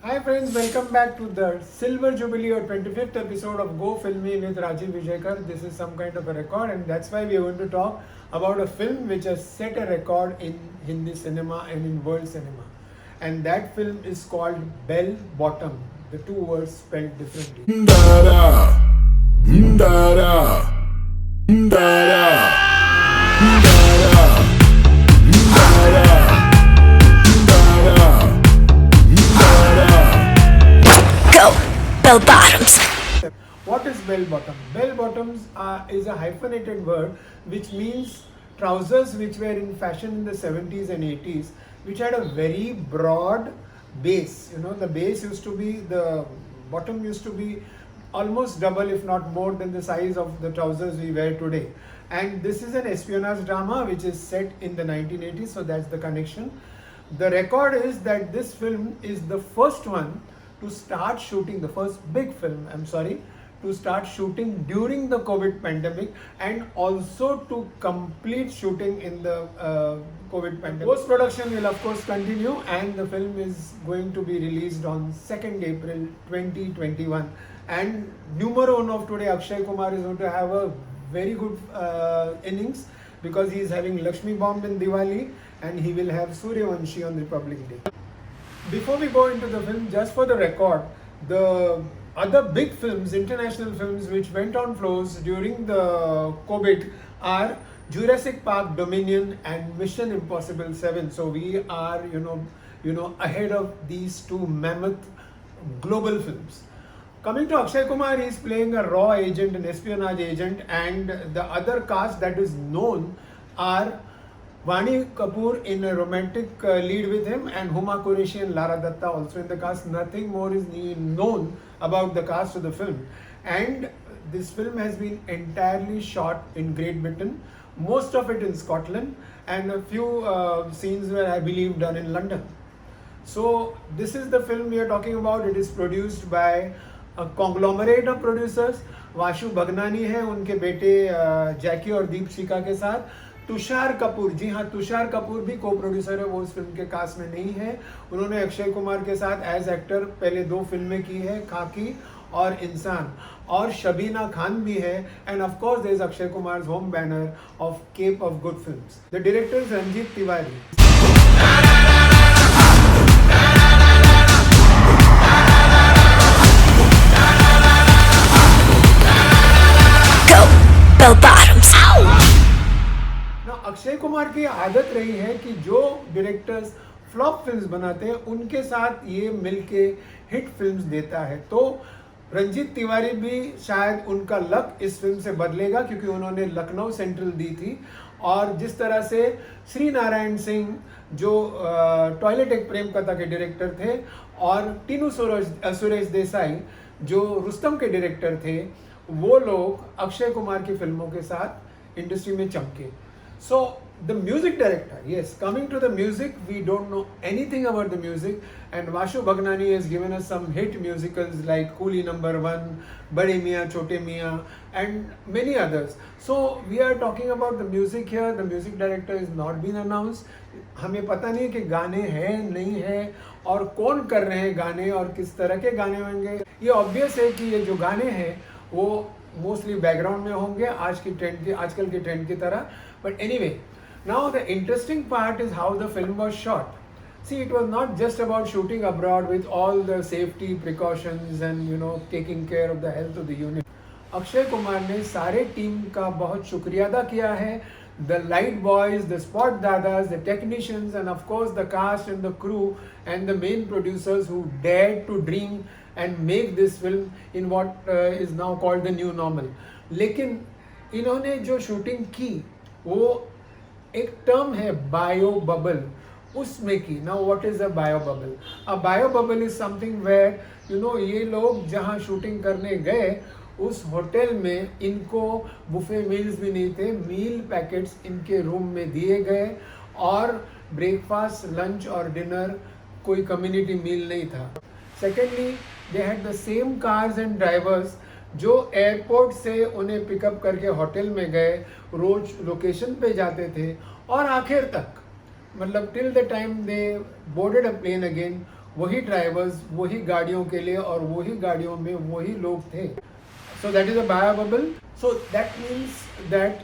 Hi friends, welcome back to the Silver Jubilee or 25th episode of Go Filmy with Rajiv Vijayakar. This is some kind of a record and that's why we are going to talk about a film which has set a record in Hindi cinema and in world cinema. And that film is called Bell Bottom. The two words spelled differently. Ndara, ndara, ndara, ndara, ndara, ndara, ndara. Go, Bell Bottoms. What is bell bottom? Bell bottoms is a hyphenated word which means trousers which were in fashion in the 70s and 80s, which had a very broad base. You know, the base used to be, the bottom used to be almost double, if not more, than the size of the trousers we wear today. And this is an espionage drama which is set in the 1980s, so that's the connection. The record is that this film is the first one to start shooting, the first big film, to start shooting during the COVID pandemic and also to complete shooting in the COVID pandemic. Post production will of course continue and the film is going to be released on 2nd April 2021. And numero one of today, Akshay Kumar is going to have a very good innings because he is having Lakshmi Bomb in Diwali and he will have Suryavanshi on Republic Day. Before we go into the film, just for the record, the other big films, international films which went on floors during the COVID are Jurassic Park Dominion and Mission Impossible 7. So we are, ahead of these two mammoth global films. Coming to Akshay Kumar, he is playing a raw agent, an espionage agent, and the other cast that is known are Vani Kapoor in a romantic lead with him and Huma Qureshi and Lara Datta also in the cast. Nothing more is known about the cast of the film. And this film has been entirely shot in Great Britain, most of it in Scotland, and a few scenes were, I believe, done in London. So this is the film we are talking about. It is produced by a conglomerate of producers. Vashu Bhagnani है उनके बेटे जैकी और दीप शिका के साथ. तुषार कपूर, जी हाँ, तुषार कपूर भी को प्रोड्यूसर है, वो इस फिल्म के कास्ट में नहीं है. उन्होंने अक्षय कुमार के साथ एज एक्टर पहले 2 फिल्में की है, खाकी और इंसान, और शबीना खान भी है. And of course there is Akshay Kumar home banner of Cape of Good Films. The director is Ranjit Tiwari. Go, Bell Bottoms. Akshay Kumar की आदत रही है कि जो डायरेक्टर्स फ्लॉप फिल्म्स बनाते हैं उनके साथ ये मिलके हिट फिल्म्स देता है. तो रंजीत तिवारी भी शायद उनका लक इस फिल्म से बदलेगा क्योंकि उन्होंने लखनऊ सेंट्रल दी थी. और जिस तरह से श्री नारायण सिंह जो टॉयलेट एक प्रेम कथा के डायरेक्टर थे और टीनू सुरेश देसाई जो रुस्तम के डायरेक्टर थे, वो लोग अक्षय कुमार की फिल्मों के साथ इंडस्ट्री में चमके. So the music director, yes, coming to the music, we don't know anything about the music, and Vashu Bhagnani has given us some hit musicals like Coolie Number 1, Bade Miyan Chote Miyan, and many others. So we are talking about the music here. The music director has not been announced. हमें पता नहीं कि गाने हैं नहीं हैं और कौन कर रहे हैं गाने और किस तरह के गाने होंगे. ये ऑब्वियस है कि ये जो गाने हैं वो मोस्टली बैकग्राउंड में होंगे आजकल के ट्रेंड की तरह. But anyway, now the interesting part is how the film was shot. See, it was not just about shooting abroad with all the safety precautions and taking care of the health of the unit. Akshay Kumar ने सारे team का बहुत शुक्रिया अदा किया है. The light boys, the spot dadas, the technicians, and of course the cast and the crew and the main producers who dared to dream and make this film in what is now called the new normal. लेकिन इन्होंने जो shooting की वो एक term है bio bubble, उसमें की. Now what is a bio bubble? A bio bubble is something where ये लोग जहाँ शूटिंग करने गए उस होटल में इनको बुफे मील्स भी नहीं थे. मील पैकेट्स इनके रूम में दिए गए और ब्रेकफास्ट, लंच और डिनर कोई कम्युनिटी मील नहीं था. Secondly, they had the same cars and drivers जो एयरपोर्ट से उन्हें पिकअप करके होटल में गए, रोज लोकेशन पे जाते थे और आखिर तक मतलब till the time they boarded a plane again वही ड्राइवर्स वही गाड़ियों के लिए और वही गाड़ियों में वही लोग थे. So that is a biobubble. So that means that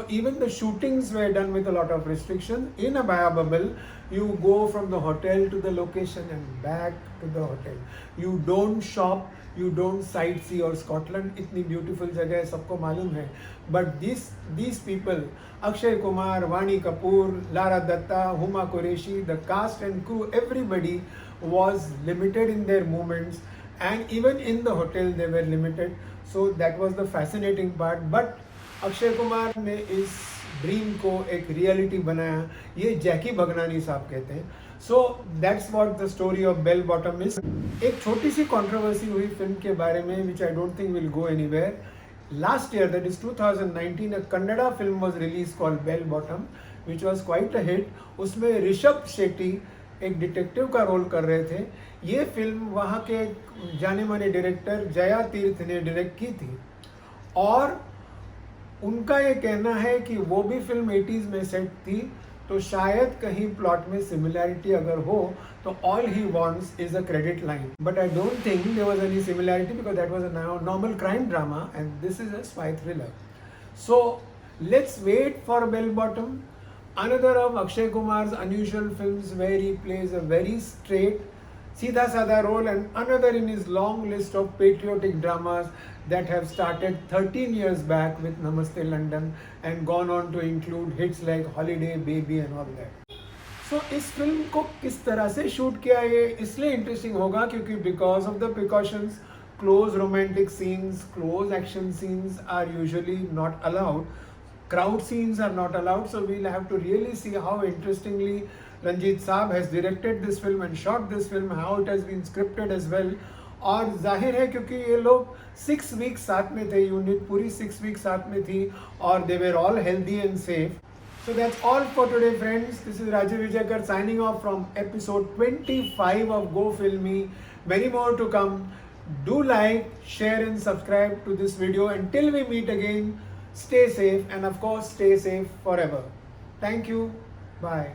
even the shootings were done with a lot of restrictions. In a biobubble, you go from the hotel to the location and back to the hotel. You don't shop, you don't sightsee or Scotland इतनी beautiful जगह है सबको मालूम है. But these people, Akshay Kumar, Vani Kapoor, Lara Datta, Huma Qureshi, the cast and crew, everybody was limited in their movements, and even in the hotel they were limited. So that was the fascinating part. But Akshay Kumar ने इस dream को एक reality बनाया, ये जैकी भगनानी साहब कहते हैं. So that's what the story of bell bottom is. एक छोटी सी कंट्रोवर्सी हुई फिल्म के बारे में which I don't think will go anywhere. Last year, that is 2019, a Kannada film was released called Bell Bottom, which was quite a hit. उसमें ऋषभ शेट्टी एक detective का रोल कर रहे थे. ये फिल्म वहाँ के जाने माने डायरेक्टर जया तीर्थ ने डायरेक्ट की थी, और उनका ये कहना है कि वो भी फिल्म 80s में सेट थी, तो शायद कहीं प्लॉट में सिमिलैरिटी अगर हो तो all he wants is a credit line. But I don't think there was any similarity because that was a normal crime drama and this is a spy thriller. So let's wait for Bell Bottom, another of Akshay Kumar's unusual films where he plays a very straight, सीधा साधा role, and another in his long list of patriotic dramas that have started 13 years back with Namaste London and gone on to include hits like Holiday, Baby and all that. So इस film को किस तरह से shoot किया ये इसलिए interesting होगा क्योंकि because of the precautions, close romantic scenes, close action scenes are usually not allowed. Crowd scenes are not allowed, so we'll have to really see how interestingly Ranjit Saab has directed this film and shot this film, how it has been scripted as well. और जाहिर है क्योंकि ये लोग 6 weeks साथ में थे, unit पूरी 6 weeks साथ में थी और they were all healthy and safe. So that's all for today, friends. This is Rajiv Vijayakar signing off from episode 25 of Go Filmy. Many more to come. Do like, share and subscribe to this video. Until we meet again, stay safe, and of course stay safe forever. Thank you. Bye.